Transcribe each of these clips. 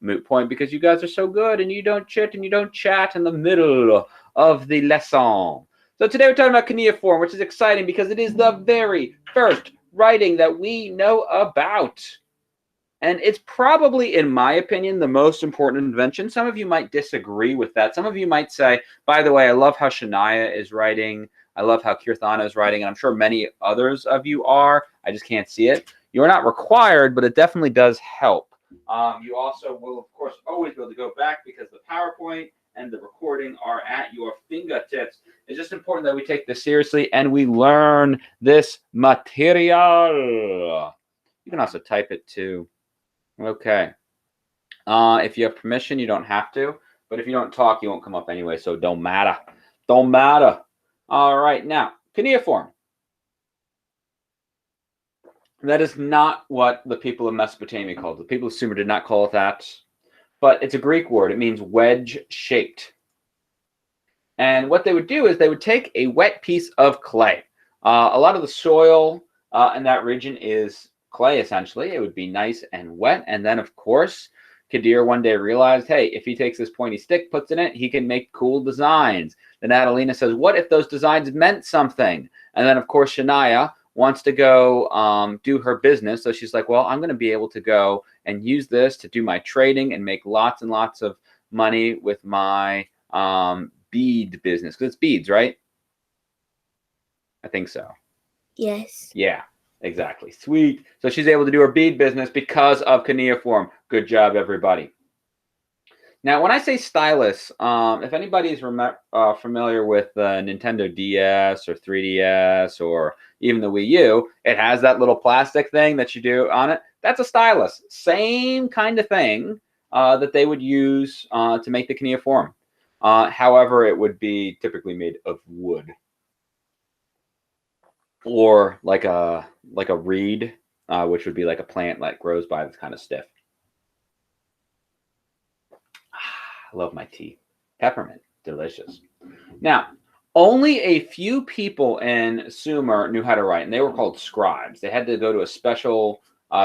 moot point because you guys are so good and you don't chit and you don't chat in the middle of the lesson. So today we're talking about cuneiform, which is exciting because it is the very first writing that we know about. And it's probably, in my opinion, the most important invention. Some of you might disagree with that. Some of you might say, by the way, I love how Shania is writing. I love how Kirthana is writing. And I'm sure many others of you are. I just can't see it. You're not required, but it definitely does help. You also will, of course, always be able to go back because the PowerPoint and the recording are at your fingertips. It's just important that we take this seriously and we learn this material. You can also type it too. Okay. If you have permission, you don't have to. But if you don't talk, you won't come up anyway, so don't matter. Don't matter. All right. Now, cuneiform. That is not what the people of Mesopotamia called it. The people of Sumer did not call it that. But it's a Greek word. It means wedge-shaped. And what they would do is they would take a wet piece of clay. A lot of the soil in that region is clay, essentially. It would be nice and wet. And then, of course, Kadir one day realized, hey, if he takes this pointy stick, puts in it, he can make cool designs. Then Adelina says, what if those designs meant something? And then, of course, Shania wants to go do her business. So she's like, well, I'm going to be able to go and use this to do my trading and make lots and lots of money with my bead business. Because it's beads, right? I think so. Yes. Yeah. Exactly. Sweet. So she's able to do her bead business because of cuneiform. Good job, everybody. Now, when I say stylus, if anybody is familiar with the Nintendo DS or 3DS or even the Wii U, it has that little plastic thing that you do on it. That's a stylus. Same kind of thing that they would use to make the cuneiform. However, it would be typically made of wood. Or like a reed, which would be like a plant that grows by that's kind of stiff. I love my tea. Peppermint, delicious. Now, only a few people in Sumer knew how to write, and they were called scribes. They had to go to a special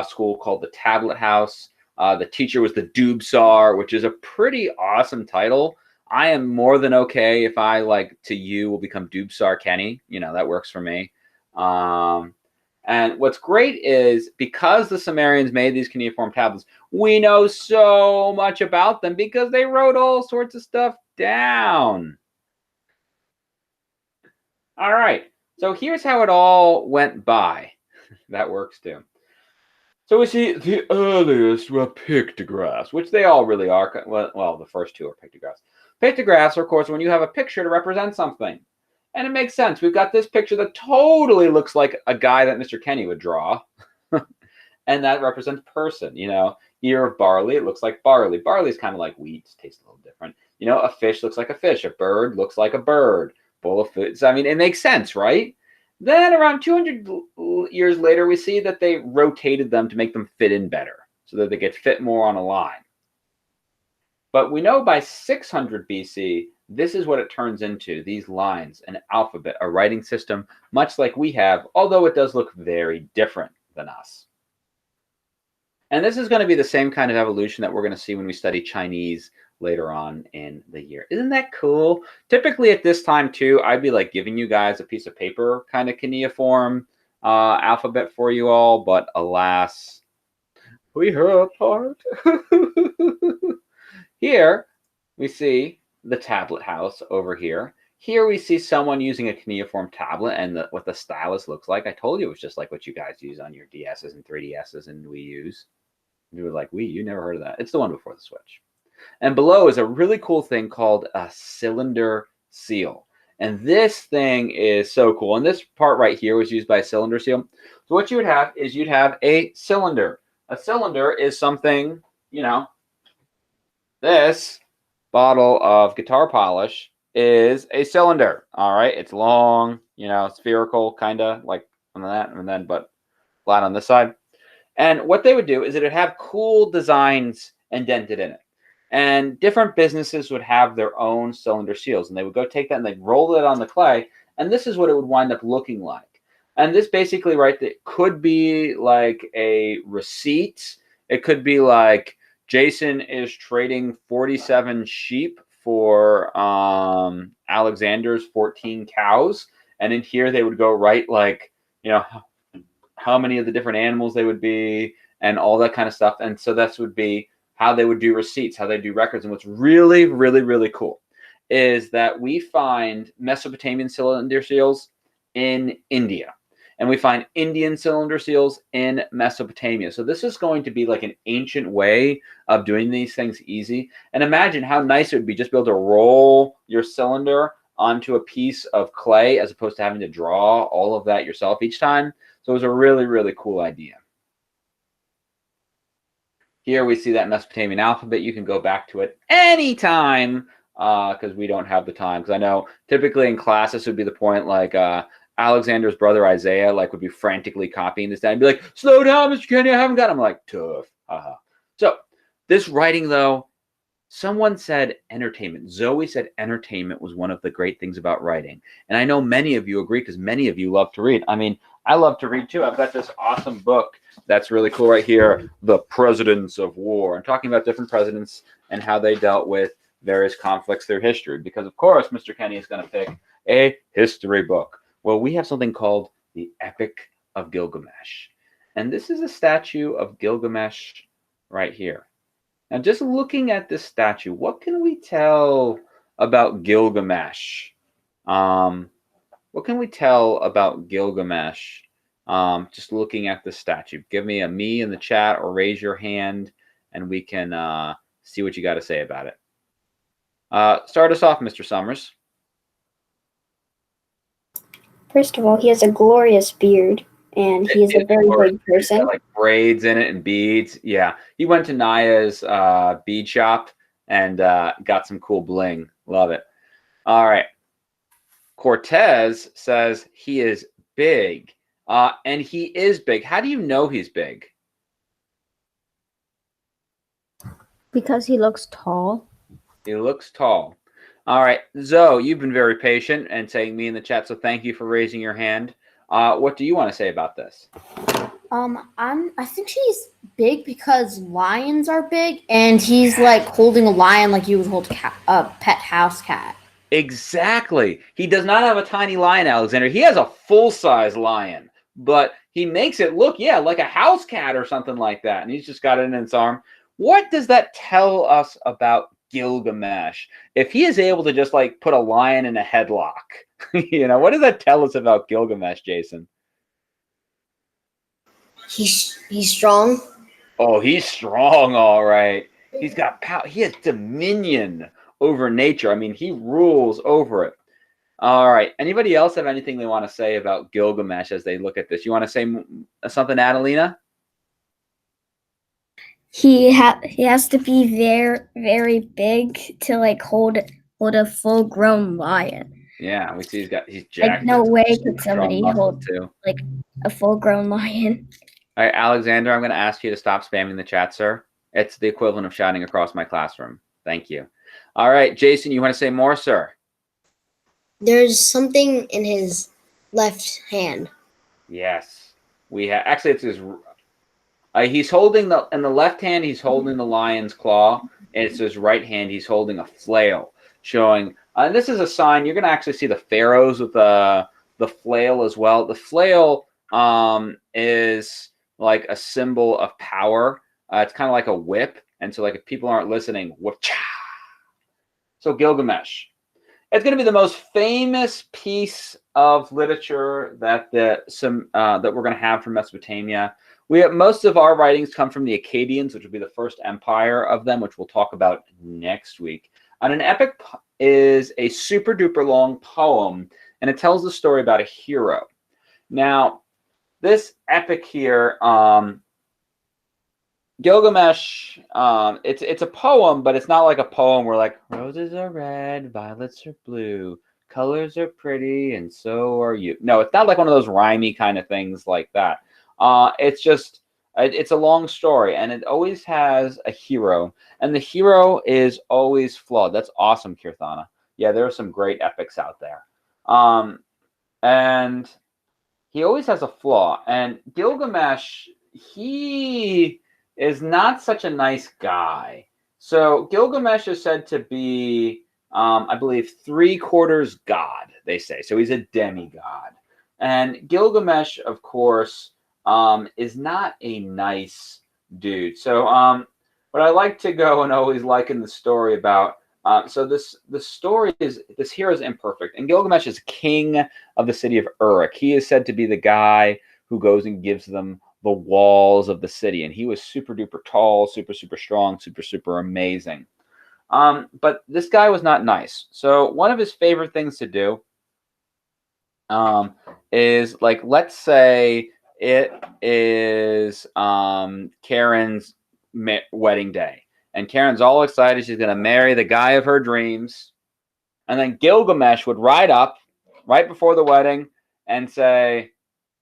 school called the Tablet House. The teacher was the Dubsar, which is a pretty awesome title. I am more than okay if I, like, to you, will become Dubsar Kenny. You know, that works for me. And what's great is because the Sumerians made these cuneiform tablets, we know so much about them because they wrote all sorts of stuff down. All right, so here's how it all went by. That works too. So we see the earliest were pictographs, which they all really are. Well, the first two are pictographs. Pictographs are, of course, when you have a picture to represent something. And it makes sense. We've got this picture that totally looks like a guy that Mr. Kenny would draw. And that represents person, you know. Ear of barley, it looks like barley. Barley is kind of like wheat, tastes a little different. You know, a fish looks like a fish. A bird looks like a bird. Bowl of food. So, I mean, it makes sense, right? Then around 200 years later, we see that they rotated them to make them fit in better so that they could fit more on a line. But we know by 600 BC, this is what it turns into, these lines, an alphabet, a writing system, much like we have, although it does look very different than us. And this is going to be the same kind of evolution that we're going to see when we study Chinese later on in the year. Isn't that cool? Typically at this time, too, I'd be like giving you guys a piece of paper kind of cuneiform alphabet for you all, but alas, we are apart. Here we see the tablet house over here. Here we see someone using a cuneiform tablet and what the stylus looks like. I told you it was just like what you guys use on your DSs and 3DSs and Wii U's. You were like, Wii, you never heard of that. It's the one before the Switch. And below is a really cool thing called a cylinder seal. And this thing is so cool. And this part right here was used by a cylinder seal. So what you would have is you'd have a cylinder. A cylinder is something, you know, this bottle of guitar polish is a cylinder. All right. It's long, you know, spherical, kind of like on that, and then, but flat on this side. And what they would do is it would have cool designs indented in it. And different businesses would have their own cylinder seals. And they would go take that and they'd roll it on the clay. And this is what it would wind up looking like. And this basically, right, it could be like a receipt. It could be like Jason is trading 47 sheep for Alexander's 14 cows. And in here, they would go write, like, how many of the different animals they would be and all that kind of stuff. And so this would be how they would do receipts, how they do records. And what's really, really, really cool is that we find Mesopotamian cylinder seals in India. And we find Indian cylinder seals in Mesopotamia. So this is going to be like an ancient way of doing these things easy. And imagine how nice it would be just be able to roll your cylinder onto a piece of clay as opposed to having to draw all of that yourself each time. So it was a really, really cool idea. Here we see that Mesopotamian alphabet. You can go back to it anytime because we don't have the time. Because I know typically in class this would be the point, like Alexander's brother Isaiah would be frantically copying this down and be like, slow down, Mr. Kenny, I haven't got it. I'm like, tough. So this writing, though, someone said entertainment. Zoe said entertainment was one of the great things about writing. And I know many of you agree because many of you love to read. I mean, I love to read too. I've got this awesome book that's really cool right here, The Presidents of War. I'm talking about different presidents and how they dealt with various conflicts through history. Because, of course, Mr. Kenny is going to pick a history book. Well, we have something called the Epic of Gilgamesh. And this is a statue of Gilgamesh right here. Now, just looking at this statue, what can we tell about Gilgamesh? What can we tell about Gilgamesh just looking at the statue? Give me a me in the chat or raise your hand, and we can see what you got to say about it. Start us off, Mr. Summers. First of all, he has a glorious beard, and he's a very big person. He's got, like, braids in it and beads. Yeah, he went to Naya's bead shop and got some cool bling. Love it. All right. Cortez says he is big, and he is big. How do you know he's big? Because he looks tall. He looks tall. All right, Zoe, you've been very patient and saying me in the chat, so thank you for raising your hand. What do you want to say about this? I think she's big because lions are big, and he's like holding a lion like you would hold a pet house cat. Exactly. He does not have a tiny lion, Alexander. He has a full-size lion, but he makes it look, like a house cat or something like that, and he's just got it in his arm. What does that tell us about Gilgamesh? If he is able to just like put a lion in a headlock, what does that tell us about Gilgamesh, Jason? He's strong. Oh, he's strong, all right. He's got power. He has dominion over nature. I mean, he rules over it. All right. Anybody else have anything they want to say about Gilgamesh as they look at this? You want to say something, Adelina? He has to be very, very big to like hold a full-grown lion. Yeah, we see he's jacked. Like, no way could somebody hold like a full-grown lion. All right, Alexander, I'm going to ask you to stop spamming the chat, sir. It's the equivalent of shouting across my classroom. Thank you. All right, Jason, you want to say more, sir? There's something in his left hand. Yes, we have. Actually, it's his. He's holding in the left hand. He's holding the lion's claw, and it's his right hand. He's holding a flail, showing. And this is a sign. You're going to actually see the pharaohs with the flail as well. The flail is like a symbol of power. It's kind of like a whip, and so like if people aren't listening, whip-cha. So Gilgamesh. It's going to be the most famous piece of literature that we're going to have from Mesopotamia. Most of our writings come from the Akkadians, which will be the first empire of them, which we'll talk about next week. And an epic is a super duper long poem, and it tells the story about a hero. Now, this epic here, Gilgamesh, it's a poem, but it's not like a poem where like roses are red, violets are blue, colors are pretty, and so are you. No, it's not like one of those rhymey kind of things like that. It's just it's a long story, and it always has a hero, and the hero is always flawed. That's awesome, Kirthana. Yeah, there are some great epics out there, and he always has a flaw. And Gilgamesh, he is not such a nice guy. So Gilgamesh is said to be, I believe, 3/4 god, they say. So he's a demigod. And Gilgamesh, of course, is not a nice dude. So what I like to go and always liken the story about, so the story is, this hero is imperfect. And Gilgamesh is king of the city of Uruk. He is said to be the guy who goes and gives them the walls of the city. And he was super duper tall, super, super strong, super, super amazing. But this guy was not nice. So one of his favorite things to do is, like, let's say it is Karen's wedding day. And Karen's all excited. She's going to marry the guy of her dreams. And then Gilgamesh would ride up right before the wedding and say,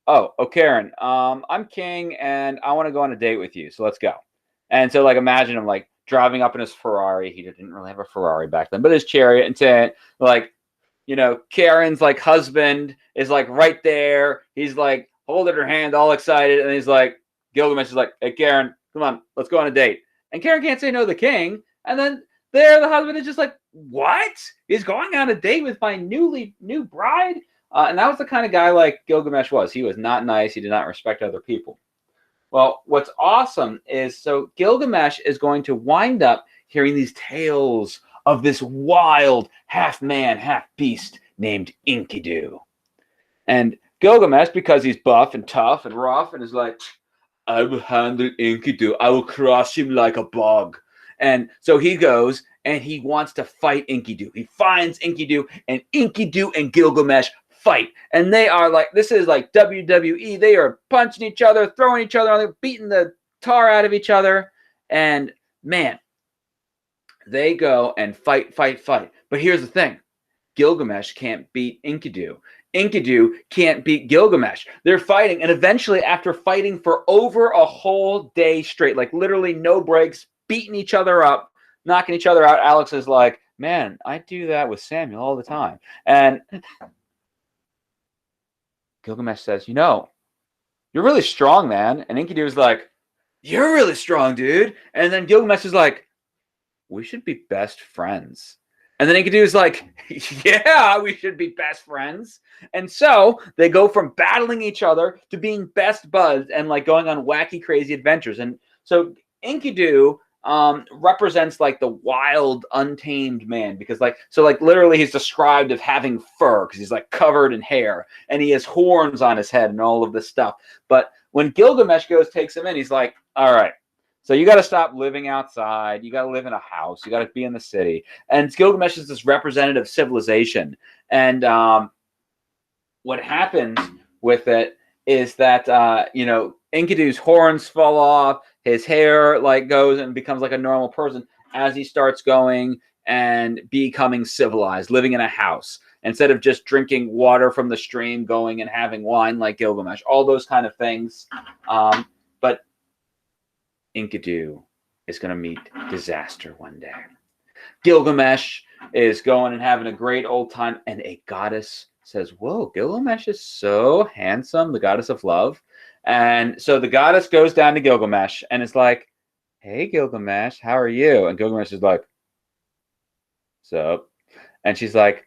oh, Karen, I'm king and I want to go on a date with you. So let's go. And so, like, imagine him, like, driving up in his Ferrari. He didn't really have a Ferrari back then, but his chariot, and saying, like, you know, Karen's, like, husband is, like, right there. He's, like, holding her hand, all excited. And he's like, Gilgamesh is like, hey, Karen, come on, let's go on a date. And Karen can't say no to the king. And then there, the husband is just like, what? He's going on a date with my new bride? And that was the kind of guy like Gilgamesh was. He was not nice. He did not respect other people. Well, what's awesome is, so Gilgamesh is going to wind up hearing these tales of this wild half man, half beast named Inkadoo. And Gilgamesh, because he's buff and tough and rough, and is like, I will handle Inkadoo. I will crush him like a bug. And so he goes and he wants to fight Inkadoo. He finds Inkadoo, and Inkadoo and Gilgamesh fight. And they are like, this is like WWE. They are punching each other, throwing each other on, beating the tar out of each other. And man, they go and fight. But here's the thing. Gilgamesh can't beat Inkadoo. Inkadoo can't beat Gilgamesh. They're fighting, and eventually, after fighting for over a whole day straight, like literally no breaks, beating each other up, knocking each other out, Alex is like, man, I do that with Samuel all the time. And Gilgamesh says, you know, you're really strong, man. And Inkadoo is like, you're really strong, dude. And then Gilgamesh is like, we should be best friends. And then Inkadoo is like, yeah, we should be best friends. And so they go from battling each other to being best buds and, like, going on wacky, crazy adventures. And so Inkadoo represents, like, the wild, untamed man, because, like, so, like, literally he's described of having fur because he's, like, covered in hair, and he has horns on his head and all of this stuff. But when Gilgamesh takes him in, he's like, all right, so you got to stop living outside. You got to live in a house. You got to be in the city. And Gilgamesh is this representative civilization. And what happens with it is that, you know, Inkadoo's horns fall off. His hair, like, goes and becomes like a normal person as he starts going and becoming civilized, living in a house instead of just drinking water from the stream, going and having wine like Gilgamesh, all those kind of things. But Inkadoo is going to meet disaster one day. Gilgamesh is going and having a great old time, and a goddess says, whoa, Gilgamesh is so handsome, the goddess of love. And so the goddess goes down to Gilgamesh and is like, hey, Gilgamesh, how are you? And Gilgamesh is like, sup? And she's like,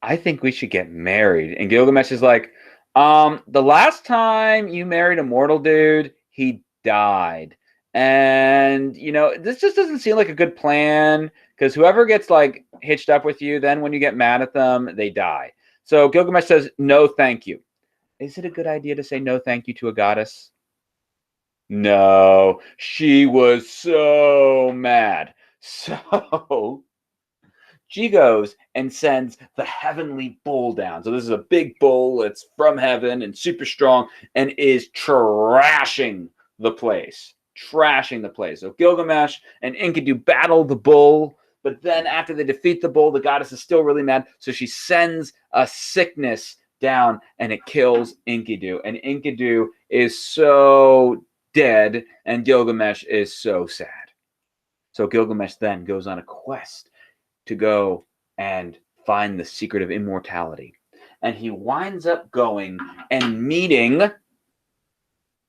I think we should get married. And Gilgamesh is like, the last time you married a mortal dude, he died. And, you know, this just doesn't seem like a good plan, because whoever gets, like, hitched up with you, then when you get mad at them, they die. So Gilgamesh says, no, thank you. Is it a good idea to say no thank you to a goddess? No, she was so mad. So she goes and sends the heavenly bull down. So this is a big bull. It's from heaven and super strong and is trashing the place. So Gilgamesh and Inkadoo battle the bull, but then after they defeat the bull, the goddess is still really mad. So she sends a sickness down and it kills Inkadoo. And Inkadoo is so dead and Gilgamesh is so sad. So Gilgamesh then goes on a quest to go and find the secret of immortality. And he winds up going and meeting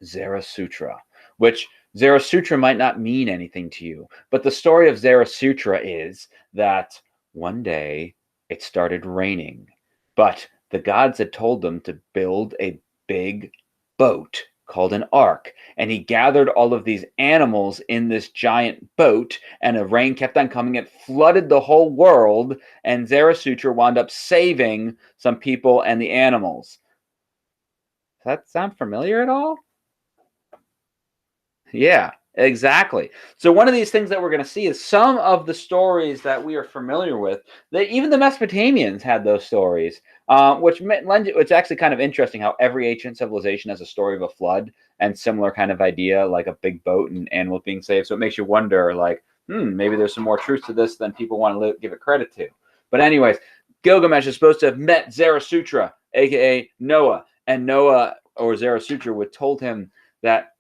Zarathustra, which Zarathustra might not mean anything to you, but the story of Zarathustra is that one day it started raining, but the gods had told them to build a big boat called an ark, and he gathered all of these animals in this giant boat, and the rain kept on coming. It flooded the whole world, and Zarathustra wound up saving some people and the animals. Does that sound familiar at all? Yeah, exactly. So one of these things that we're going to see is some of the stories that we are familiar with. That even the Mesopotamians had those stories, which lends it's actually kind of interesting how every ancient civilization has a story of a flood and similar kind of idea, like a big boat and animals being saved. So it makes you wonder, like, maybe there's some more truth to this than people want to give it credit to. But anyways, Gilgamesh is supposed to have met Zarathustra, aka Noah, and Noah or Zarathustra would told him that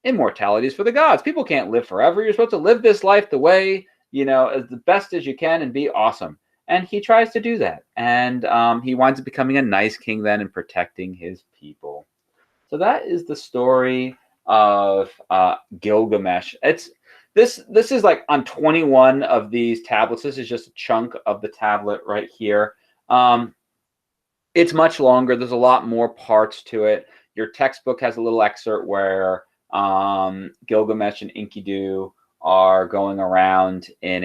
immortality is for the gods. People can't live forever. You're supposed to live this life the way, as the best as you can and be awesome. And he tries to do that. And he winds up becoming a nice king then and protecting his people. So that is the story of Gilgamesh. This is like on 21 of these tablets. This is just a chunk of the tablet right here. It's much longer. There's a lot more parts to it. Your textbook has a little excerpt where Gilgamesh and Inkadoo are going around in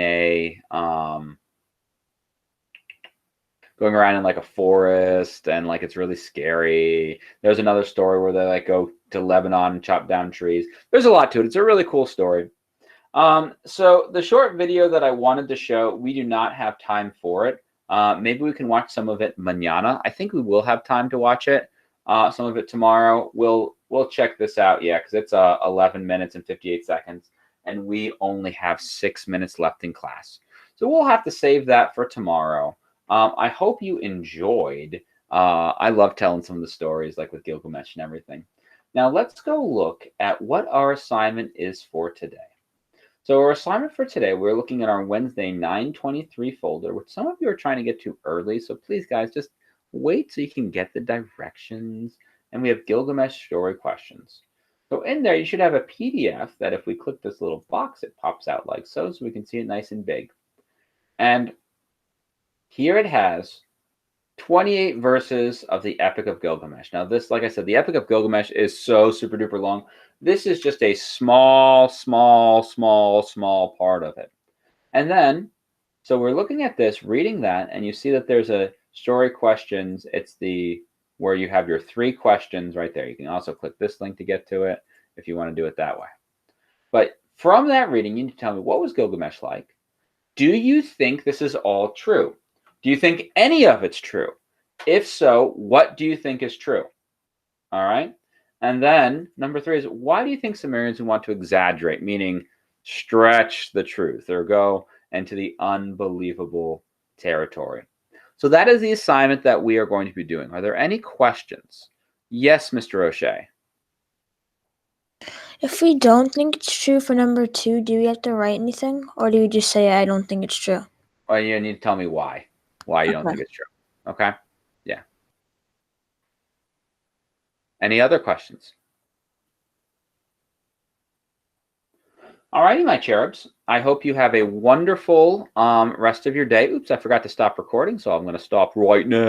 like a forest, and like it's really scary. There's another story where they like go to Lebanon and chop down trees. There's a lot to it. It's a really cool story. So the short video that I wanted to show, we do not have time for it. Maybe we can watch some of it mañana. I think we will have time to watch it. Some of it tomorrow. We'll check this out, yeah, because it's 11 minutes and 58 seconds, and we only have 6 minutes left in class. So we'll have to save that for tomorrow. I hope you enjoyed. I love telling some of the stories, like with Gilgamesh and everything. Now let's go look at what our assignment is for today. So our assignment for today, we're looking at our Wednesday 923 folder, which some of you are trying to get to early. So please, guys, just wait so you can get the directions. And we have Gilgamesh story questions. So in there, you should have a PDF that if we click this little box, it pops out like so we can see it nice and big. And here it has 28 verses of the Epic of Gilgamesh. Now this, like I said, the Epic of Gilgamesh is so super duper long. This is just a small part of it. And then, so we're looking at this, reading that, and you see that there's a story questions. It's where you have your 3 questions right there. You can also click this link to get to it if you want to do it that way. But from that reading, you need to tell me, what was Gilgamesh like? Do you think this is all true? Do you think any of it's true? If so, what do you think is true? All right. And then number 3 is, why do you think Sumerians want to exaggerate, meaning stretch the truth or go into the unbelievable territory? So that is the assignment that we are going to be doing. Are there any questions? Yes, Mr. O'Shea. If we don't think it's true for number 2, do we have to write anything? Or do we just say, I don't think it's true? Well, you need to tell me why. Why you don't think it's true. Okay? Yeah. Any other questions? All righty, my cherubs. I hope you have a wonderful rest of your day. Oops, I forgot to stop recording, so I'm going to stop right now.